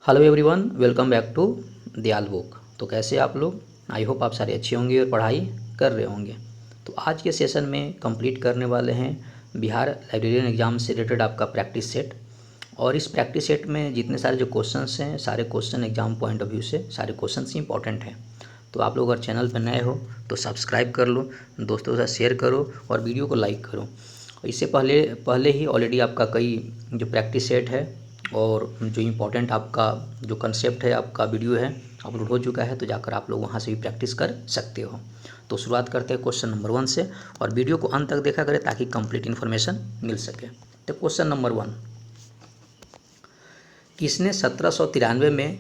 Hello everyone, welcome back to Dayal book. तो कैसे आप लोग? आई होप आप सारे अच्छे होंगे और पढ़ाई कर रहे होंगे। तो आज के सेशन में कंप्लीट करने वाले हैं बिहार लाइब्रेरियन एग्ज़ाम से रिलेटेड आपका प्रैक्टिस सेट। और इस प्रैक्टिस सेट में जितने सारे जो क्वेश्चंस हैं, सारे question exam point of view से सारे क्वेश्चंस ही इंपॉर्टेंट हैं। तो आप लोग अगर चैनल पर नए हो तो सब्सक्राइब कर लो, दोस्तों के साथ शेयर करो और वीडियो को लाइक करो। इससे पहले पहले ही ऑलरेडी आपका कई जो प्रैक्टिस सेट है और जो इम्पोर्टेंट आपका जो कंसेप्ट है, आपका वीडियो है अपलोड हो चुका है, तो जाकर आप लोग वहाँ से भी प्रैक्टिस कर सकते हो। तो शुरुआत करते हैं क्वेश्चन नंबर 1 से, और वीडियो को अंत तक देखा करें ताकि कंप्लीट इन्फॉर्मेशन मिल सके। तो क्वेश्चन नंबर 1, किसने 1793 में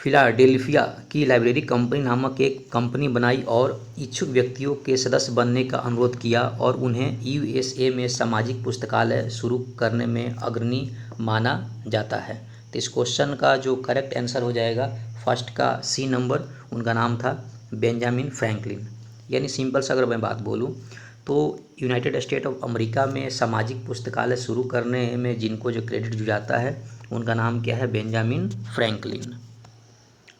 फिलाडेल्फिया की लाइब्रेरी कंपनी नामक एक कंपनी बनाई और इच्छुक व्यक्तियों के सदस्य बनने का अनुरोध किया और उन्हें यूएसए में सामाजिक पुस्तकालय शुरू करने में अग्रणी माना जाता है? तो इस क्वेश्चन का जो करेक्ट आंसर हो जाएगा फर्स्ट का सी नंबर, उनका नाम था बेंजामिन फ्रैंकलिन। यानी सिंपल से अगर मैं बात बोलूँ तो यूनाइटेड स्टेट ऑफ अमेरिका में सामाजिक पुस्तकालय शुरू करने में जिनको जो क्रेडिट दिया जाता है उनका नाम क्या है? Benjamin Franklin.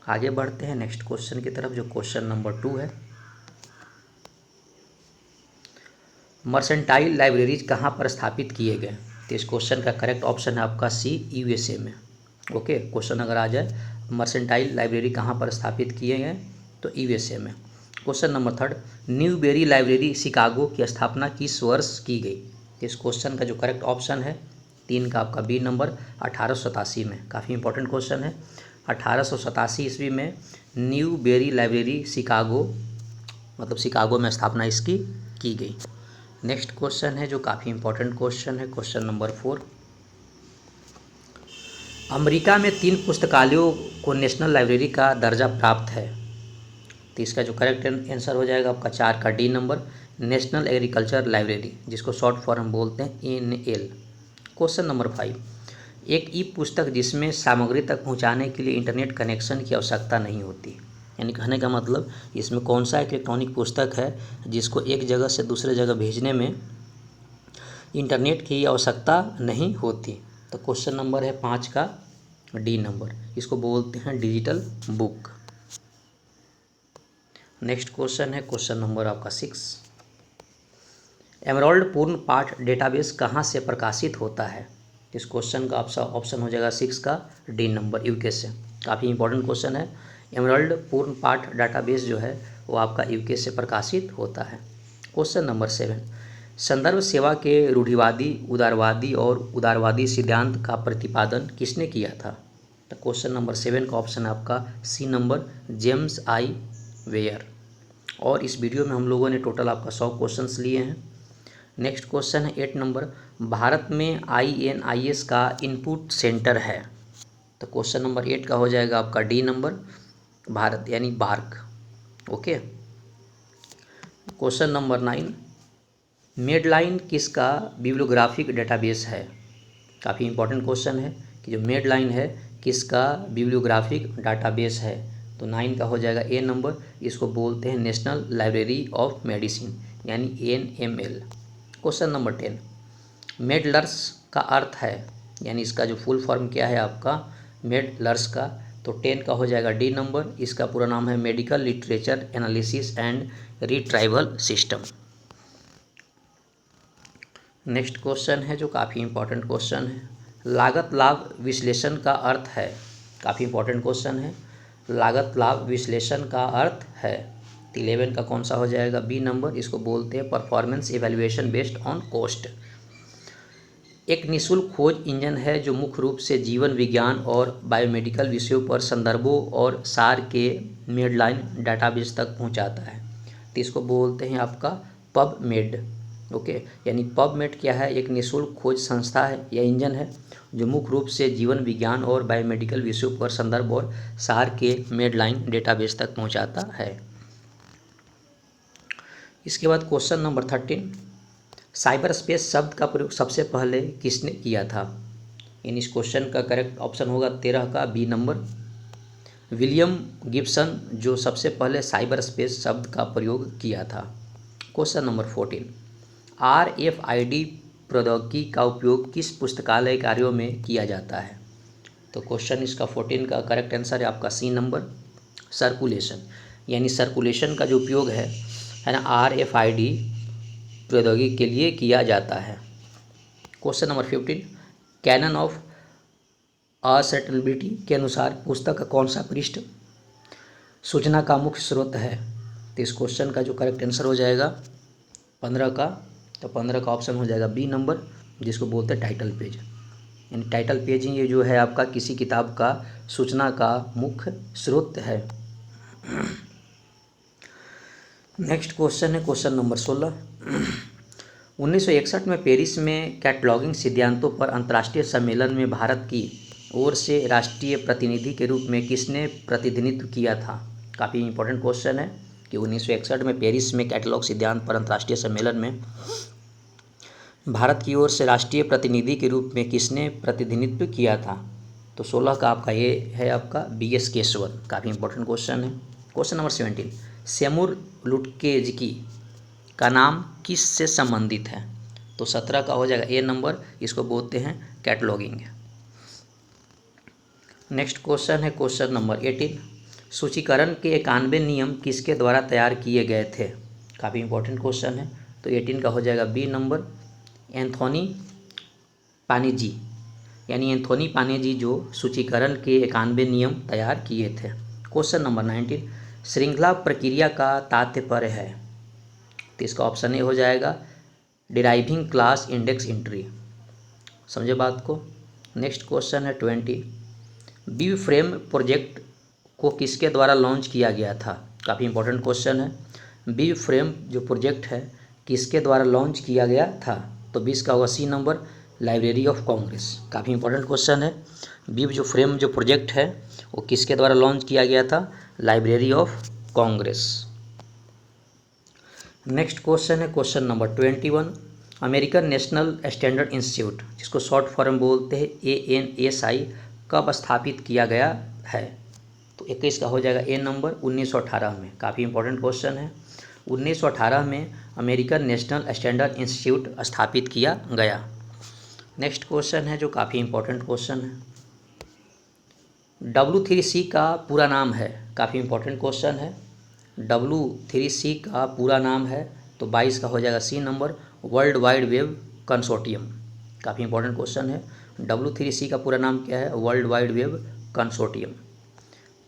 आगे बढ़ते हैं नेक्स्ट क्वेश्चन की तरफ, जो क्वेश्चन नंबर 2 है। मर्सेंटाइल लाइब्रेरीज कहाँ पर स्थापित किए गए? तो इस क्वेश्चन का करेक्ट ऑप्शन है आपका सी, यूएसए में। ओके, क्वेश्चन अगर आ जाए मर्सेंटाइल लाइब्रेरी कहाँ पर स्थापित किए गए, तो यूएसए में। Question number 3, Newbery library Chicago की स्थापना किस वर्ष की गई? तो इस क्वेश्चन का जो करेक्ट ऑप्शन है 3 का आपका बी नंबर, 1887 में। काफ़ी इंपॉर्टेंट क्वेश्चन है। 1887 ईस्वी में न्यूबेरी लाइब्रेरी शिकागो, मतलब शिकागो में स्थापना इसकी की गई। नेक्स्ट क्वेश्चन है जो काफ़ी इंपॉर्टेंट क्वेश्चन है, क्वेश्चन नंबर 4, अमेरिका में 3 पुस्तकालयों को नेशनल लाइब्रेरी का दर्जा प्राप्त है। तो इसका जो करेक्ट आंसर हो जाएगा आपका 4 का D number, national agriculture library, जिसको शॉर्ट फॉर्म बोलते हैं एनएल। क्वेश्चन नंबर 5, एक ई पुस्तक जिसमें सामग्री तक पहुंचाने के लिए इंटरनेट कनेक्शन की आवश्यकता नहीं होती। यानी कहने का मतलब इसमें कौन सा एक इलेक्ट्रॉनिक पुस्तक है जिसको एक जगह से दूसरे जगह भेजने में इंटरनेट की आवश्यकता नहीं होती? तो क्वेश्चन नंबर है 5 का डी नंबर, इसको बोलते हैं डिजिटल बुक। नेक्स्ट क्वेश्चन है क्वेश्चन नंबर आपका 6, एमराल्ड पूर्ण पाठ डेटाबेस कहाँ से प्रकाशित होता है? इस क्वेश्चन का आपका ऑप्शन हो जाएगा 6 का डी नंबर, यूके से। काफ़ी इंपॉर्टेंट क्वेश्चन है। एमराल्ड पूर्ण पाठ डाटाबेस जो है वो आपका यूके से प्रकाशित होता है। क्वेश्चन नंबर 7, संदर्भ सेवा के रूढ़िवादी, उदारवादी और उदारवादी सिद्धांत का प्रतिपादन किसने किया था? तो क्वेश्चन नंबर 7 का ऑप्शन है आपका C number, James I Wyer. और इस वीडियो में हम लोगों ने टोटल आपका 100 क्वेश्चंस लिए हैं। नेक्स्ट क्वेश्चन है 8 नंबर, भारत में INIS का इनपुट सेंटर है। तो क्वेश्चन नंबर 8 का हो जाएगा आपका डी नंबर, भारत यानी BARC. Okay, question number 9, Medline किसका बिब्लियोग्राफिक डेटाबेस है? काफ़ी इंपॉर्टेंट क्वेश्चन है कि जो मेडलाइन है किसका बिब्लियोग्राफिक डाटाबेस है? तो 9 का हो जाएगा ए नंबर, इसको बोलते हैं नेशनल लाइब्रेरी ऑफ मेडिसिन यानी NML। क्वेश्चन नंबर 10, मेडलर्स का अर्थ है, यानी इसका जो फुल फॉर्म क्या है आपका मेडलर्स का? तो 10 का हो जाएगा डी नंबर, इसका पूरा नाम है medical literature analysis and retrieval system. Next question है जो काफ़ी इंपॉर्टेंट क्वेश्चन है, लागत लाभ विश्लेषण का अर्थ है? काफ़ी इंपॉर्टेंट क्वेश्चन है, लागत लाभ विश्लेषण का अर्थ है। तो 11 का कौन सा हो जाएगा? बी नंबर, इसको बोलते हैं performance evaluation based on cost. एक निःशुल्क खोज इंजन है जो मुख्य रूप से जीवन विज्ञान और बायोमेडिकल विषयों पर संदर्भों और सार के मेडलाइन डाटाबेस तक पहुंचाता है। तो इसको बोलते हैं आपका पबमेड। ओके, यानी पबमेड क्या है? एक निःशुल्क खोज संस्था है या इंजन है जो मुख्य रूप से जीवन विज्ञान और बायोमेडिकल विषयों पर संदर्भ और सार के मेडलाइन डेटाबेस तक पहुंचाता है। इसके बाद क्वेश्चन नंबर 13, साइबर स्पेस शब्द का प्रयोग सबसे पहले किसने किया था? इन इस क्वेश्चन का करेक्ट ऑप्शन होगा 13 का बी नंबर, विलियम गिब्सन, जो सबसे पहले साइबर स्पेस शब्द का प्रयोग किया था। क्वेश्चन नंबर 14, RFID प्रौद्योगिकी का उपयोग किस पुस्तकालय कार्यों में किया जाता है? तो क्वेश्चन इसका 14 का करेक्ट आंसर है आपका सी नंबर, सर्कुलेशन। यानी सर्कुलेशन का जो उपयोग है ना, RFID प्रौद्योगिकी के लिए किया जाता है। क्वेश्चन नंबर 15, कैनन ऑफ असेटेबिलिटी के अनुसार पुस्तक का कौन सा पृष्ठ सूचना का मुख्य स्रोत है। तो इस क्वेश्चन का जो करेक्ट आंसर हो जाएगा 15 का, तो 15 का ऑप्शन हो जाएगा बी नंबर, जिसको बोलते हैं टाइटल पेज। यानी टाइटल पेज ही ये जो है आपका किसी किताब का सूचना का मुख्य स्रोत है। नेक्स्ट क्वेश्चन है क्वेश्चन नंबर 16, 1961 में पेरिस में कैटलॉगिंग सिद्धांतों पर अंतर्राष्ट्रीय सम्मेलन में भारत की ओर से राष्ट्रीय प्रतिनिधि के रूप में किसने प्रतिनिधित्व किया था। काफ़ी इंपॉर्टेंट क्वेश्चन है कि 1961 में पेरिस में कैटलॉग सिद्धांत पर अंतर्राष्ट्रीय सम्मेलन में भारत की ओर से राष्ट्रीय प्रतिनिधि के रूप में किसने प्रतिनिधित्व किया था। तो 16 का आपका ये है आपका BS केशवन। काफ़ी इंपॉर्टेंट क्वेश्चन है। क्वेश्चन नंबर 17, सेमुर लुटकेज़की का नाम किस से संबंधित है। तो 17 का हो जाएगा ए नंबर, इसको बोलते हैं कैटलॉगिंग। नेक्स्ट क्वेश्चन है क्वेश्चन नंबर 18, सूचीकरण के 91 नियम किसके द्वारा तैयार किए गए थे। काफ़ी इंपॉर्टेंट क्वेश्चन है। तो 18 का हो जाएगा बी नंबर, एंथोनी पानीजी। यानी एंथोनी पानीजी जो सूचीकरण के 91 नियम तैयार किए थे। क्वेश्चन नंबर 19, श्रृंखला प्रक्रिया का तात्पर्य है। तो इसका ऑप्शन ए हो जाएगा डिराइविंग क्लास इंडेक्स एंट्री। समझे बात को। नेक्स्ट क्वेश्चन है 20, बी फ्रेम प्रोजेक्ट को किसके द्वारा लॉन्च किया गया था। काफ़ी इंपॉर्टेंट क्वेश्चन है। बी फ्रेम जो प्रोजेक्ट है किसके द्वारा लॉन्च किया गया था। तो 20 का होगा C number, library of Congress. काफ़ी इंपॉर्टेंट क्वेश्चन है। बी जो फ्रेम जो प्रोजेक्ट है वो किसके द्वारा लॉन्च किया गया था, Library of Congress. Next question है question number 21, American National Standard Institute जिसको शॉर्ट फॉर्म बोलते हैं ANSI कब स्थापित किया गया है। तो 21 का हो जाएगा ए नंबर, 1918 में। काफ़ी इंपॉर्टेंट क्वेश्चन है। 1918 में अमेरिकन नेशनल स्टैंडर्ड इंस्टीट्यूट स्थापित किया गया। नेक्स्ट क्वेश्चन है जो काफ़ी इंपॉर्टेंट क्वेश्चन है, W3C का पूरा नाम है। काफ़ी इंपॉर्टेंट क्वेश्चन है। W3C का पूरा नाम है। तो 22 का हो जाएगा C number, world wide web consortium. काफ़ी इंपॉर्टेंट क्वेश्चन है। W3C का पूरा नाम क्या है, world wide web consortium.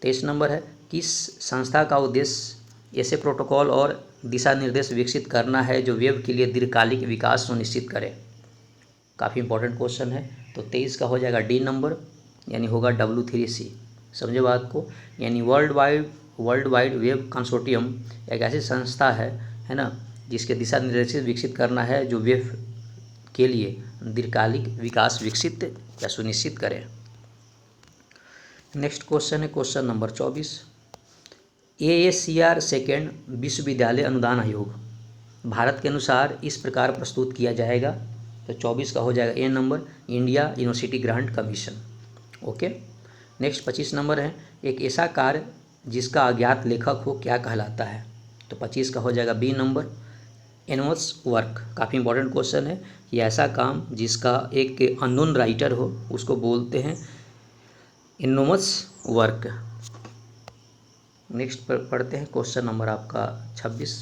23 number है, किस संस्था का उद्देश्य ऐसे प्रोटोकॉल और दिशा निर्देश विकसित करना है जो वेब के लिए दीर्घकालिक विकास सुनिश्चित करे। काफ़ी इंपॉर्टेंट क्वेश्चन है। तो 23 का हो जाएगा डी नंबर, यानी होगा W3C। समझे बात को। यानी वर्ल्ड वाइड वेब कंसोर्टियम एक ऐसी संस्था है ना, जिसके दिशा निर्देश विकसित करना है जो वेब के लिए दीर्घकालिक विकास विकसित या सुनिश्चित करे। नेक्स्ट क्वेश्चन है क्वेश्चन नंबर 24, AACR सेकेंड विश्वविद्यालय अनुदान आयोग भारत के अनुसार इस प्रकार प्रस्तुत किया जाएगा। तो 24 का हो जाएगा A number, India University Grant Commission. Okay. Next 25 number है, एक ऐसा कार्य जिसका अज्ञात लेखक हो क्या कहलाता है। तो 25 का हो जाएगा बी नंबर, एनोमस वर्क। काफ़ी इंपॉर्टेंट क्वेश्चन है। ये ऐसा काम जिसका एक अननोन राइटर हो उसको बोलते हैं एनोमस वर्क। नेक्स्ट पढ़ते हैं क्वेश्चन नंबर आपका 26,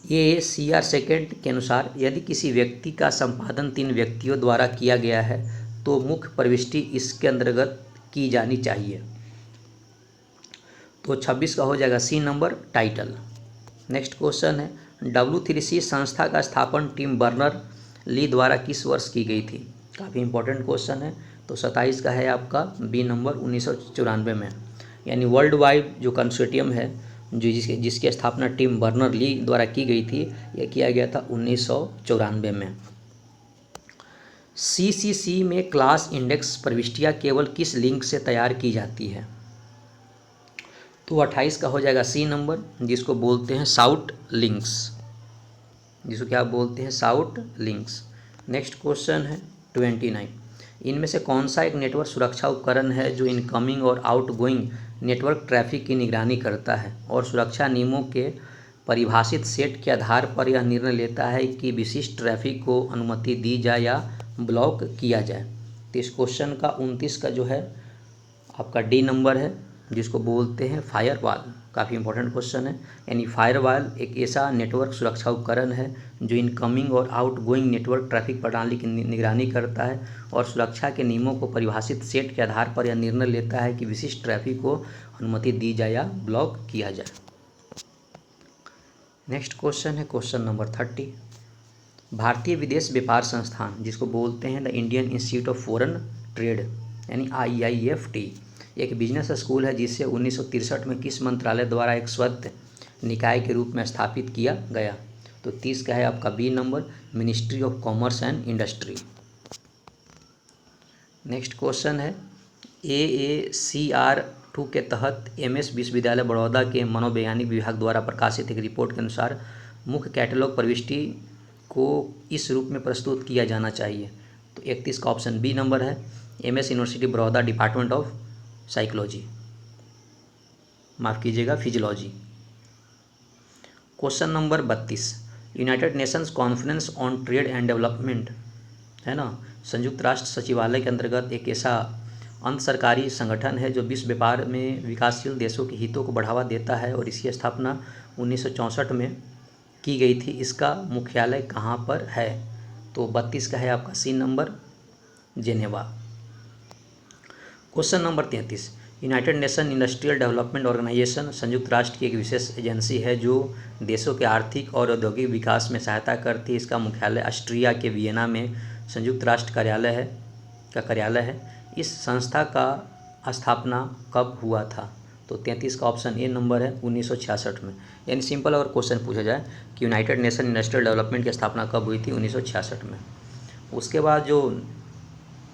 AACR सेकेंड के अनुसार यदि किसी व्यक्ति का संपादन 3 व्यक्तियों द्वारा किया गया है तो मुख्य प्रविष्टि इसके अंतर्गत की जानी चाहिए। तो 26 का हो जाएगा C number, title. Next question है, W3C संस्था का स्थापन टिम बर्नर ली द्वारा किस वर्ष की गई थी। काफ़ी इंपॉर्टेंट क्वेश्चन है। तो 27 का है आपका बी नंबर, 1994 में। यानी वर्ल्ड वाइड जो कंसोर्टियम है जो जिसकी स्थापना टिम बर्नर ली द्वारा की गई थी, यह किया गया था 1994 में। CCC में क्लास इंडेक्स प्रविष्टियाँ केवल किस लिंक से तैयार की जाती है। तो 28 का हो जाएगा सी नंबर, जिसको बोलते हैं साउट लिंक्स, जिसको क्या बोलते हैं, साउट लिंक्स। नेक्स्ट क्वेश्चन है 29, इनमें से कौन सा एक नेटवर्क सुरक्षा उपकरण है जो इनकमिंग और आउटगोइंग नेटवर्क ट्रैफिक की निगरानी करता है और सुरक्षा नियमों के परिभाषित सेट के आधार पर यह निर्णय लेता है कि विशिष्ट ट्रैफिक को अनुमति दी जाए या ब्लॉक किया जाए। तो इस क्वेश्चन का 29 का जो है आपका डी नंबर है, जिसको बोलते हैं फायरवॉल। काफ़ी इंपॉर्टेंट क्वेश्चन है। यानी फायरवॉल एक ऐसा नेटवर्क सुरक्षा उपकरण है जो इनकमिंग और आउटगोइंग नेटवर्क ट्रैफिक प्रणाली की निगरानी करता है और सुरक्षा के नियमों को परिभाषित सेट के आधार पर यह निर्णय लेता है कि विशिष्ट ट्रैफिक को अनुमति दी जाए या ब्लॉक किया जाए। नेक्स्ट क्वेश्चन है क्वेश्चन नंबर 30। भारतीय विदेश व्यापार संस्थान, जिसको बोलते हैं the Indian Institute of Foreign trade यानी IIFT, एक बिजनेस स्कूल है जिसे 1963 में किस मंत्रालय द्वारा एक स्वतंत्र निकाय के रूप में स्थापित किया गया? तो 30 का है आपका B number, ministry of commerce and industry. Next question है AACR2 के तहत MS विश्वविद्यालय बड़ौदा के मनोवैज्ञानिक विभाग द्वारा प्रकाशित एक रिपोर्ट के अनुसार मुख्य कैटलॉग प्रविष्टि को इस रूप में प्रस्तुत किया जाना चाहिए। तो 31 का ऑप्शन बी नंबर है, MS university Baroda, department of psychology, माफ़ कीजिएगा physiology. Question number 32, United Nations conference on trade and development है ना, संयुक्त राष्ट्र सचिवालय के अंतर्गत एक ऐसा अंत सरकारी संगठन है जो विश्व व्यापार में विकासशील देशों के हितों को बढ़ावा देता है और इसकी स्थापना 1964 में की गई थी। इसका मुख्यालय कहाँ पर है? तो 32 का है आपका C number, Geneva. Question number 33, united nation industrial development organisation संयुक्त राष्ट्र की एक विशेष एजेंसी है जो देशों के आर्थिक और औद्योगिक विकास में सहायता करती है। इसका मुख्यालय ऑस्ट्रिया के वियना में संयुक्त राष्ट्र कार्यालय है। इस संस्था का स्थापना कब हुआ था? तो 33 का ऑप्शन ए नंबर है, 1966 में। यानी सिंपल अगर क्वेश्चन पूछा जाए कि यूनाइटेड नेशन इंडस्ट्रियल डेवलपमेंट की स्थापना कब हुई थी? 1966 में। उसके बाद जो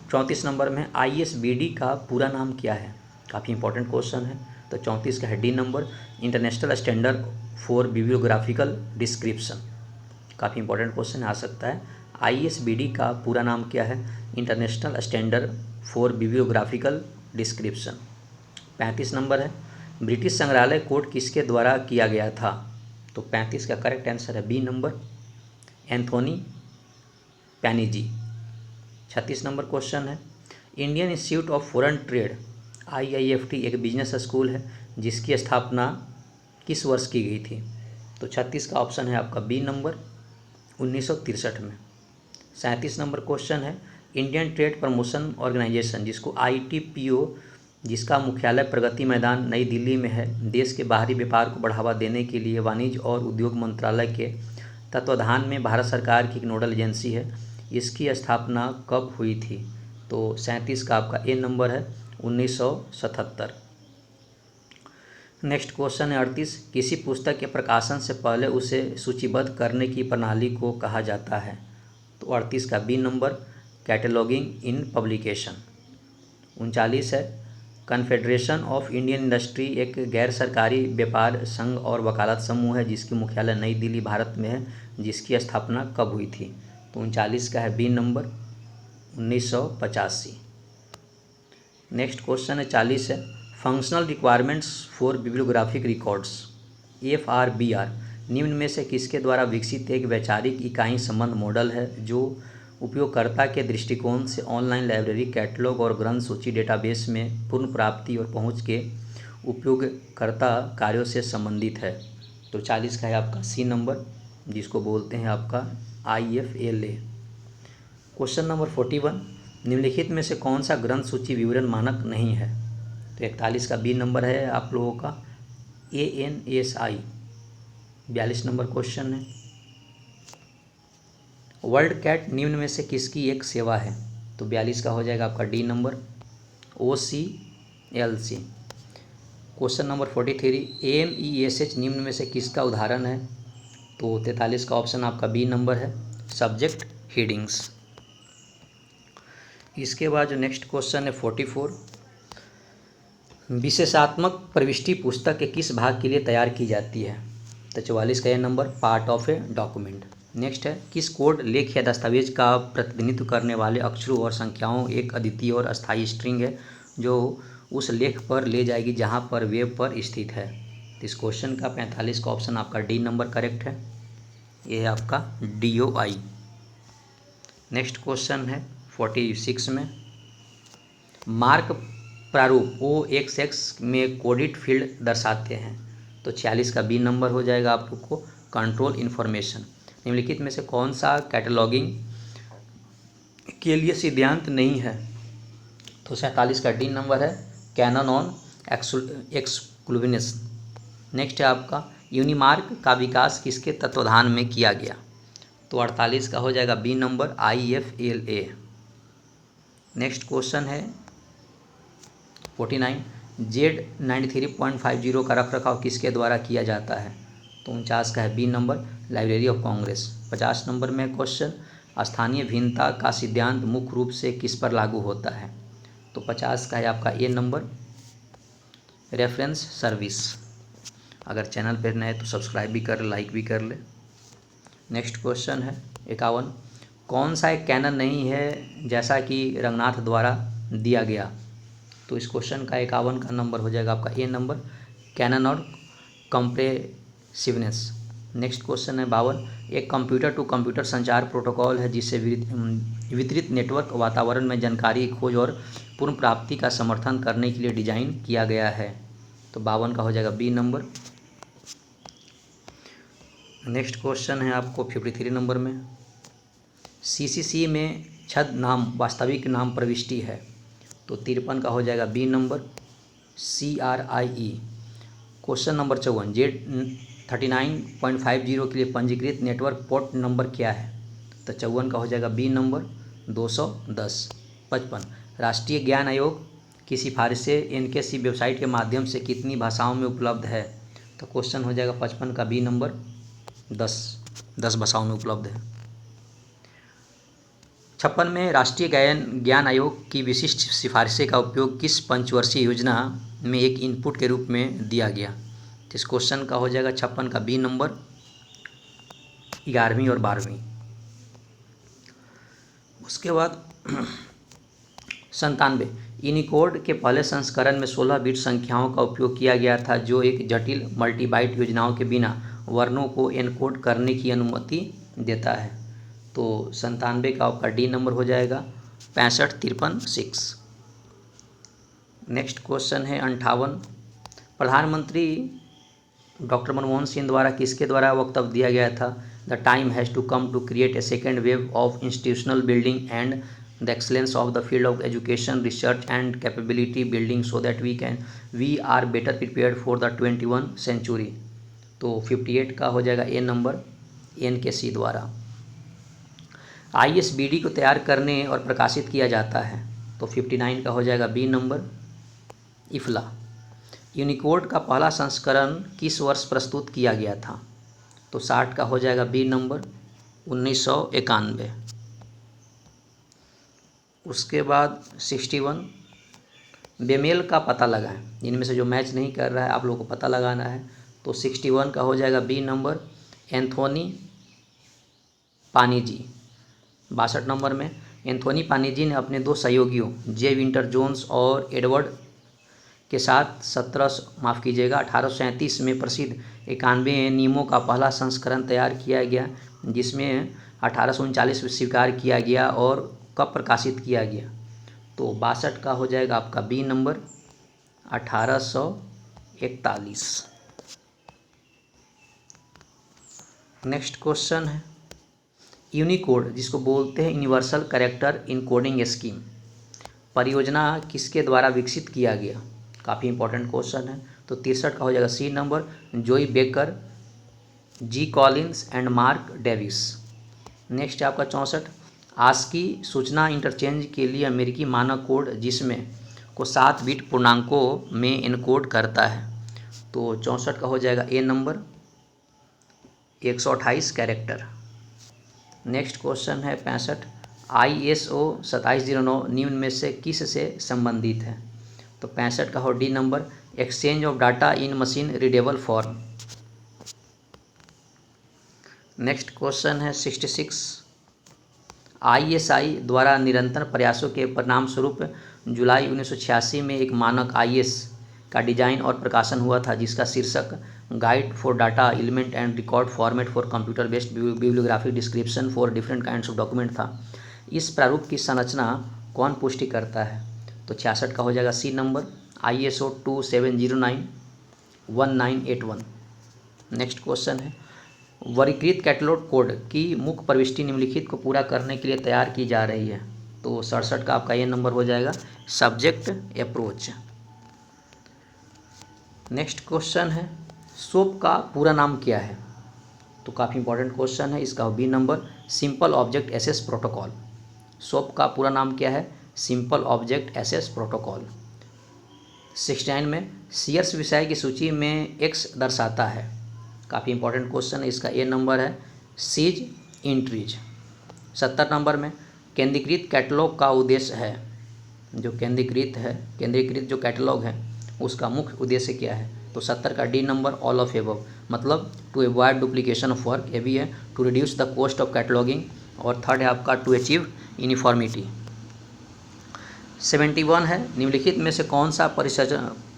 34 नंबर में ISBD का पूरा नाम क्या है? काफ़ी इंपॉर्टेंट क्वेश्चन है। तो 34 का है D number, International Standard for Bibliographical Description. काफ़ी इंपॉर्टेंट क्वेश्चन आ सकता है। ISBD का पूरा नाम क्या है? International Standard for Bibliographical Description. 35 number है, ब्रिटिश संग्रहालय कोड किसके द्वारा किया गया था? तो 35 का करेक्ट आंसर है B number, Anthony Panizzi. 36 number question है, Indian Institute of Foreign Trade IIFT एक बिजनेस स्कूल है जिसकी स्थापना किस वर्ष की गई थी? तो 36 का ऑप्शन है आपका बी नंबर, 1963 में। 37 नंबर क्वेश्चन है, इंडियन ट्रेड प्रमोशन ऑर्गेनाइजेशन जिसको ITPO, जिसका मुख्यालय प्रगति मैदान नई दिल्ली में है, देश के बाहरी व्यापार को बढ़ावा देने के लिए वाणिज्य और उद्योग मंत्रालय के तत्वाधान में भारत सरकार की एक नोडल एजेंसी है। इसकी स्थापना कब हुई थी? तो 37 का आपका ए नंबर है, 1977। नेक्स्ट क्वेश्चन है 38, किसी पुस्तक के प्रकाशन से पहले उसे सूचीबद्ध करने की प्रणाली को कहा जाता है? तो 38 का बी नंबर, कैटलॉगिंग इन पब्लिकेशन। 39 है, कन्फेडरेशन ऑफ इंडियन इंडस्ट्री एक गैर सरकारी व्यापार संघ और वकालत समूह है जिसकी मुख्यालय नई दिल्ली भारत में है, जिसकी स्थापना कब हुई थी? तो 39 का है बी नंबर, 1985। नेक्स्ट क्वेश्चन है 40 है, functional requirements for bibliographic records FRBR निम्न में से किसके द्वारा विकसित एक वैचारिक इकाई संबंध मॉडल है जो उपयोगकर्ता के दृष्टिकोण से ऑनलाइन लाइब्रेरी, कैटलॉग और ग्रंथ सूची डेटाबेस में पूर्ण प्राप्ति और पहुंच के उपयोगकर्ता कार्यों से संबंधित है? तो 40 का है आपका सी नंबर, जिसको बोलते हैं आपका IFLA। क्वेश्चन नंबर 41, निम्नलिखित में से कौन सा ग्रंथ सूची विवरण मानक नहीं है? तो 41 का बी नंबर है आप लोगों का ANSI। 42 नंबर क्वेश्चन है, वर्ल्ड कैट निम्न में से किसकी एक सेवा है? तो 42 का हो जाएगा आपका D number, OCLC। Question number 43, AMESH निम्न में से किसका उदाहरण है? तो 43 का ऑप्शन आपका बी नंबर है, सब्जेक्ट हेडिंग्स। इसके बाद जो नेक्स्ट क्वेश्चन है 44, विशेषात्मक प्रविष्टि पुस्तक के किस भाग के लिए तैयार की जाती है? तो 44 का ये number, part of a document. Next है, किस कोड, लेख या दस्तावेज का प्रतिनिधित्व करने वाले अक्षरों और संख्याओं एक अद्वितीय और अस्थायी स्ट्रिंग है जो उस लेख पर ले जाएगी जहां पर वेब पर स्थित है? तो इस क्वेश्चन का 45 का ऑप्शन आपका डी नंबर करेक्ट है, ये है आपका DOI। नेक्स्ट क्वेश्चन है 46 में, मार्क प्रारूप OXX में कोडिड फील्ड दर्शाते हैं। तो 46 का बी नंबर हो जाएगा आप लोग को कंट्रोल इन्फॉर्मेशन। निम्नलिखित में से कौन सा कैटलॉगिंग के लिए सिद्धांत नहीं है? तो 47 का डी नंबर है कैनन ऑन एक्सक्लूसिवनेस। नेक्स्ट है आपका यूनिमार्क का विकास किसके तत्वाधान में किया गया? तो 48 का हो जाएगा B number IFLA। Next question है 49 Z93.50 का रखरखाव किसके द्वारा किया जाता है? तो 49 का है B number library of congress. 50 number में क्वेश्चन स्थानीय भिन्नता का सिद्धांत मुख्य रूप से किस पर लागू होता है? तो 50 का है आपका ए नंबर रेफरेंस सर्विस। अगर चैनल पर नए तो सब्सक्राइब भी कर, लाइक भी कर ले। नेक्स्ट क्वेश्चन है 51 कौन सा एक कैनन नहीं है जैसा कि रंगनाथ द्वारा दिया गया? तो इस क्वेश्चन का 51 का नंबर हो जाएगा आपका ए नंबर कैनन और कंप्रेसिवनेस। नेक्स्ट क्वेश्चन है 52 एक कंप्यूटर टू कंप्यूटर संचार प्रोटोकॉल है जिससे वितरित नेटवर्क वातावरण में जानकारी खोज और पुनः प्राप्ति का समर्थन करने के लिए डिजाइन किया गया है। तो 52 का हो जाएगा बी नंबर। नेक्स्ट क्वेश्चन है आपको 53 नंबर में CCC में छद्म नाम वास्तविक नाम प्रविष्टि है? तो 53 का हो जाएगा B number CRIE। Question number 54 Z39.50 के लिए पंजीकृत नेटवर्क पोर्ट नंबर क्या है? तो 54 का हो जाएगा बी नंबर 210। 55 राष्ट्रीय ज्ञान आयोग की सिफारिशें NKC वेबसाइट के माध्यम से कितनी भाषाओं में उपलब्ध है? तो क्वेश्चन हो जाएगा 55 का बी नंबर 10 भाषाओं में उपलब्ध है। 56 में राष्ट्रीय ज्ञान आयोग की विशिष्ट सिफारिशें का उपयोग किस पंचवर्षीय योजना में एक इनपुट के रूप में दिया गया? तो इस क्वेश्चन का हो जाएगा 56 का बी नंबर 11वीं और 12वीं। उसके बाद 97 यूनिकोड के पहले संस्करण में 16 बिट संख्याओं का उपयोग किया गया था जो एक जटिल मल्टीबाइट योजनाओं के बिना वर्णों को एनकोड करने की अनुमति देता है। तो 97 का आपका डी नंबर हो जाएगा 6553-6। नेक्स्ट क्वेश्चन है 58 प्रधानमंत्री डॉक्टर मनमोहन सिंह द्वारा किसके द्वारा वक्तव्य दिया गया था? The time has to come to create a second wave of institutional building and the excellence of the field of education research and capability building so that we are better prepared for the 21 century. तो 58 का हो जाएगा A number NKC द्वारा। ISBD को तैयार करने और प्रकाशित किया जाता है। तो 59 का हो जाएगा बी नंबर इफ्ला। यूनिकोड का पहला संस्करण किस वर्ष प्रस्तुत किया गया था? तो 60 का हो जाएगा बी नंबर 1991। उसके बाद 61 बेमेल का पता लगाएं। इनमें से जो मैच नहीं कर रहा है आप लोगों को पता लगाना है। तो 61 का हो जाएगा बी नंबर एंथोनी पानीजी। 62 नंबर में एंथोनी पानीजी ने अपने 2 सहयोगियों जे विंटर जोन्स और एडवर्ड के साथ 1837 में प्रसिद्ध 91 नियमों का पहला संस्करण तैयार किया गया जिसमें 1839 में स्वीकार किया गया और कब प्रकाशित किया गया? तो 62 का हो जाएगा आपका बी नंबर 1841। नेक्स्ट क्वेश्चन है यूनिकोड जिसको बोलते हैं यूनिवर्सल कैरेक्टर इनकोडिंग स्कीम परियोजना किसके द्वारा विकसित किया गया? काफ़ी इंपॉर्टेंट क्वेश्चन है। तो 63 का हो जाएगा C number Joey Baker, G Collins and Mark Davis. Next है आपका 64 आस्की सूचना इंटरचेंज के लिए अमेरिकी मानक कोड जिसमें को 7 बिट पूर्णांकों में इनकोड करता है। तो 64 का हो जाएगा A number 128 character. Next question है 65 ISO 2709 निम्न में से किस से संबंधित है? तो 65 का हो D number exchange of data in machine readable form. Next question है 66 ISI द्वारा निरंतर प्रयासों के परिणाम स्वरूप जुलाई 1986 में एक मानक IS का डिजाइन और प्रकाशन हुआ था जिसका शीर्षक guide for data element and record format for computer based bibliographic description for different kinds of document था। इस प्रारूप की संरचना कौन पुष्टि करता है? तो 66 का हो जाएगा C number, ISO 2709-1981। Next question है, वर्गीकृत कैटलॉग कोड की मुख्य प्रविष्टि निम्नलिखित को पूरा करने के लिए तैयार की जा रही है। तो 67 का आपका ये नंबर हो जाएगा सब्जेक्ट अप्रोच। नेक्स्ट क्वेश्चन है, सोप का पूरा नाम क्या है? तो काफ़ी इंपॉर्टेंट क्वेश्चन है, इसका B number simple object access protocol. SOAP का पूरा नाम क्या है? Simple object access protocol. 69 में सीयर्स विषय की सूची में एक्स दर्शाता है। काफ़ी इंपॉर्टेंट क्वेश्चन है, इसका ए नंबर है सीज इंट्रीज। 70 नंबर में केंद्रीकृत कैटलॉग का उद्देश्य है, जो केंद्रीकृत जो कैटलॉग है उसका मुख्य उद्देश्य क्या है? तो 70 का D number all of above, मतलब to avoid duplication of work, ये भी है to reduce the cost of cataloguing, और थर्ड है आपका टू अचीव यूनिफॉर्मिटी। 71 है, निम्नलिखित में से कौन सा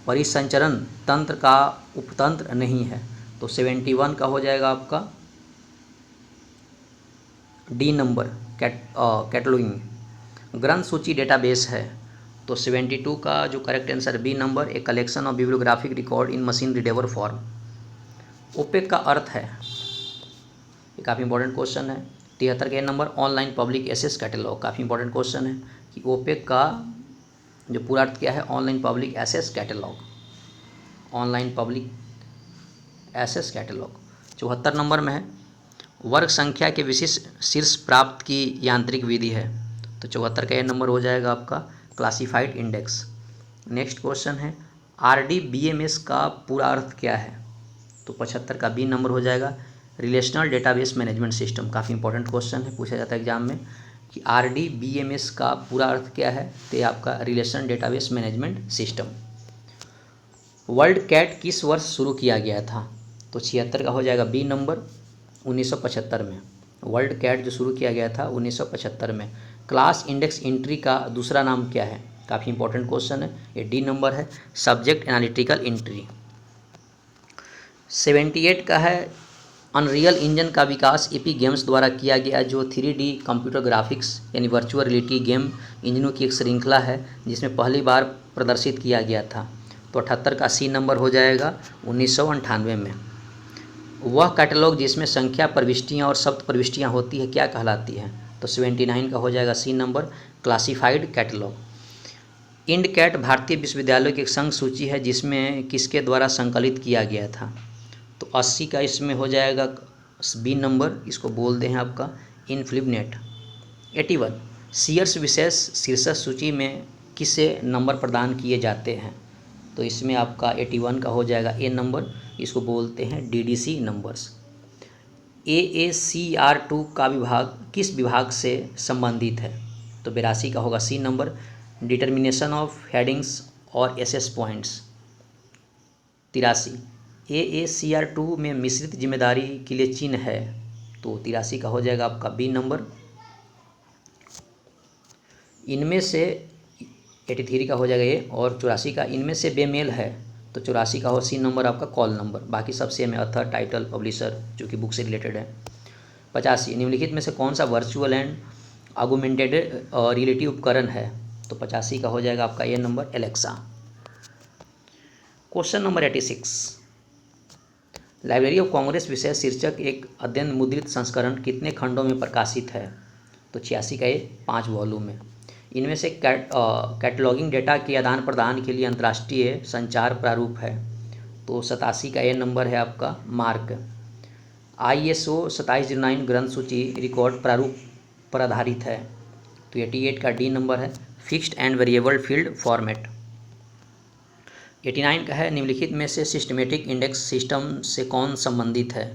परिसंचरण तंत्र का उपतंत्र नहीं है? तो 71 का हो जाएगा आपका डी नंबर कैटलॉगिंग। ग्रंथ सूची डेटाबेस है। तो 72 का जो correct answer B number A collection of bibliographic record in machine readable form. OPAC का अर्थ है, ये काफ़ी इंपॉर्टेंट क्वेश्चन है। 73 का number online public access catalogue, काफ़ी इंपॉर्टेंट क्वेश्चन है कि ओपेक का जो पूरा अर्थ क्या है? Online public access catalogue, online public access catalogue. 74 number में है, वर्ग संख्या के विशिष्ट शीर्ष प्राप्त की यांत्रिक विधि है। तो 74 का ये नंबर हो जाएगा आपका क्लासिफाइड इंडेक्स। नेक्स्ट क्वेश्चन है, RDBMS का पूरा अर्थ क्या है? तो 75 का बी नंबर हो जाएगा रिलेशनल डेटाबेस मैनेजमेंट सिस्टम। काफ़ी इंपॉर्टेंट क्वेश्चन है, पूछा जाता है एग्जाम में कि RDBMS का पूरा अर्थ क्या है? तो ये आपका relational database management system. WorldCat किस वर्ष शुरू किया गया था? तो 76 का हो जाएगा बी नंबर 1975 में। वर्ल्ड कैट जो शुरू किया गया था 1975 में। क्लास इंडेक्स एंट्री का दूसरा नाम क्या है? काफ़ी इंपॉर्टेंट क्वेश्चन है, ये डी नंबर है सब्जेक्ट एनालिटिकल एंट्री। 78 का है, अनरियल इंजन का विकास एपी गेम्स द्वारा किया गया, जो 3D कंप्यूटर ग्राफिक्स यानी वर्चुअल रियलिटी गेम इंजनों की एक श्रृंखला है जिसमें पहली बार प्रदर्शित किया गया था। तो 78 का सी नंबर हो जाएगा 1998 में। वह कैटलॉग जिसमें संख्या प्रविष्टियाँ और शब्द प्रविष्टियाँ होती है क्या कहलाती है? तो 79 का हो जाएगा सी नंबर क्लासिफाइड कैटलॉग। इंडकैट भारतीय विश्वविद्यालयों की एक संघ सूची है जिसमें किसके द्वारा संकलित किया गया था? तो 80 का इसमें हो जाएगा बी नंबर, इसको बोल दें आपका इनफ्लिबनेट। 81 सीयर्स विशेष शीर्षक सूची में किसे नंबर प्रदान किए जाते हैं? तो इसमें आपका 81 का हो जाएगा ए नंबर, इसको बोलते हैं DDC नंबर्स। AACR2 का विभाग किस विभाग से संबंधित है? तो 82 का होगा C number determination of headings और एसेस पॉइंट्स। 83 AACR2 में मिश्रित जिम्मेदारी के लिए चिन्ह है। तो 83 का हो जाएगा आपका बी नंबर। इनमें से 83 का हो जाएगा ये, और 84 का इनमें से बेमेल है। तो 84 का हो सी नंबर आपका कॉल नंबर, बाकी सब सेम है, अथर टाइटल पब्लिशर जो कि बुक से रिलेटेड है। 85 निम्नलिखित में से कौन सा वर्चुअल एंड ऑगमेंटेड रियलिटी उपकरण है? तो 85 का हो जाएगा आपका ये number Alexa. Question number 86 library of Congress विषय शीर्षक एक अध्ययन मुद्रित संस्करण कितने खंडों में प्रकाशित है? तो 86 का ये 5 वॉल्यूम है। इनमें से कैटलॉगिंग डेटा के आदान प्रदान के लिए अंतर्राष्ट्रीय संचार प्रारूप है। तो 87 का ये नंबर है आपका मार्क। ISO 2709 ग्रंथ सूची रिकॉर्ड प्रारूप पर आधारित है। तो 88 का डी नंबर है fixed and variable field format. 89 का है, निम्नलिखित में से सिस्टमेटिक इंडेक्स सिस्टम से कौन संबंधित है?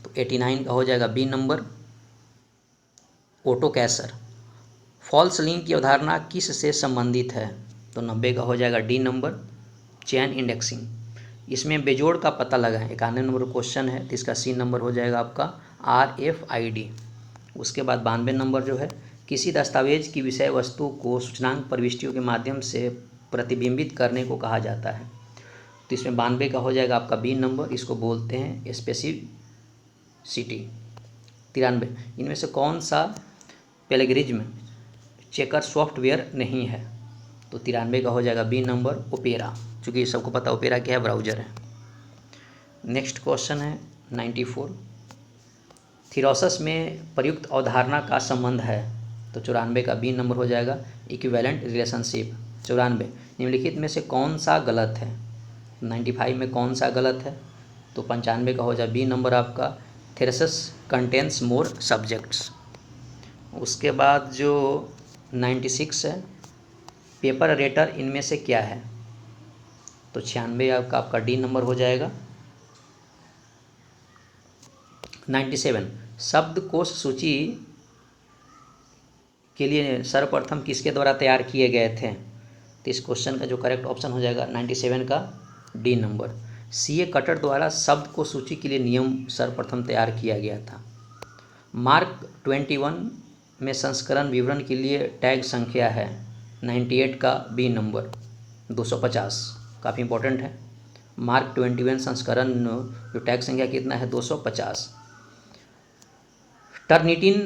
तो 89 का हो जाएगा बी नंबर ऑटोकैसर। फॉल्स लिंक की अवधारणा किस से संबंधित है? तो 90 का हो जाएगा डी नंबर चेन इंडेक्सिंग। इसमें बेजोड़ का पता लगाएं, 91 नंबर क्वेश्चन है, तो इसका सी नंबर हो जाएगा आपका RFID। उसके बाद 92 नंबर जो है, किसी दस्तावेज की विषय वस्तु को सूचनांक प्रविष्टियों के माध्यम से प्रतिबिंबित करने को कहा जाता है। तो इसमें 92 का हो जाएगा आपका बी नंबर, इसको बोलते हैं स्पेसिफिसिटी। 93 इनमें से कौन सा प्लेगरिज्म चेकर सॉफ्टवेयर नहीं है? तो 93 का हो जाएगा बी नंबर ओपेरा, चूँकि सबको पता ओपेरा क्या है, ब्राउज़र है। नेक्स्ट क्वेश्चन है 94, थीरोसस में प्रयुक्त अवधारणा का संबंध है, तो 94 का बी नंबर हो जाएगा इक्विवेलेंट रिलेशनशिप। 94 निम्नलिखित में से कौन सा गलत है, 95 में कौन सा गलत है, तो 95 का हो जाए बी नंबर आपका थीरोसस कंटेन्स मोर सब्जेक्ट्स। उसके बाद जो 96 है, पेपर रेटर इनमें से क्या है, तो 96 आपका डी नंबर हो जाएगा। 97 शब्दकोश सूची के लिए सर्वप्रथम किसके द्वारा तैयार किए गए थे, तो इस क्वेश्चन का जो करेक्ट ऑप्शन हो जाएगा 97 का डी नंबर। सीए कटर द्वारा शब्दकोश सूची के लिए नियम सर्वप्रथम तैयार किया गया था। मार्क 21 में संस्करण विवरण के लिए टैग संख्या है 98 का बी नंबर 250, काफ़ी इंपॉर्टेंट है। मार्क 21 संस्करण जो टैग संख्या कितना है 250। टर्निटिन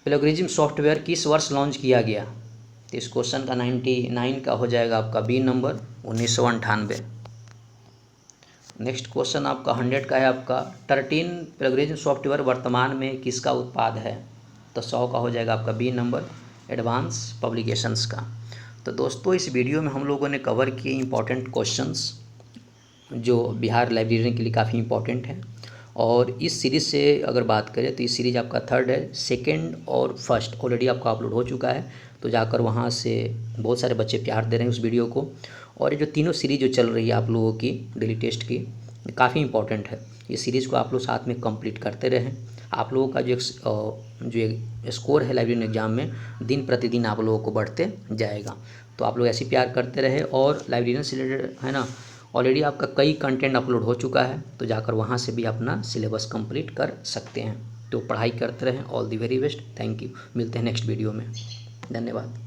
प्लेगरिज्म सॉफ्टवेयर किस वर्ष लॉन्च किया गया, तो इस क्वेश्चन का 99 का हो जाएगा आपका बी नंबर 1998। नेक्स्ट क्वेश्चन आपका 100 का है आपका टर्निटिन प्लेगरिज्म सॉफ्टवेयर वर्तमान में किसका उत्पाद है, तो 100 का हो जाएगा आपका बी नंबर एडवांस पब्लिकेशंस का। तो दोस्तों इस वीडियो में हम लोगों ने कवर किए इंपॉर्टेंट क्वेश्चंस जो बिहार लाइब्रेरियन के लिए काफ़ी इंपॉर्टेंट है। और इस सीरीज़ से अगर बात करें तो इस सीरीज़ आपका थर्ड है, सेकंड और फर्स्ट ऑलरेडी आपका अपलोड हो चुका है, तो जाकर वहाँ से बहुत सारे बच्चे प्यार दे रहे हैं उस वीडियो को। और ये जो तीनों सीरीज़ जो चल रही है आप लोगों की डेली टेस्ट की, काफ़ी इंपॉर्टेंट है। इस सीरीज़ को आप लोग साथ में कंप्लीट करते रहें। आप लोगों का जो स्कोर है लाइब्रेरियन एग्ज़ाम में दिन प्रतिदिन आप लोगों को बढ़ते जाएगा। तो आप लोग ऐसे प्यार करते रहे। और लाइब्रेरियन से रिलेटेड है ना, ऑलरेडी आपका कई कंटेंट अपलोड हो चुका है, तो जाकर वहाँ से भी अपना सिलेबस कंप्लीट कर सकते हैं। तो पढ़ाई करते रहें। All the very best. Thank you. मिलते हैं नेक्स्ट वीडियो में। धन्यवाद।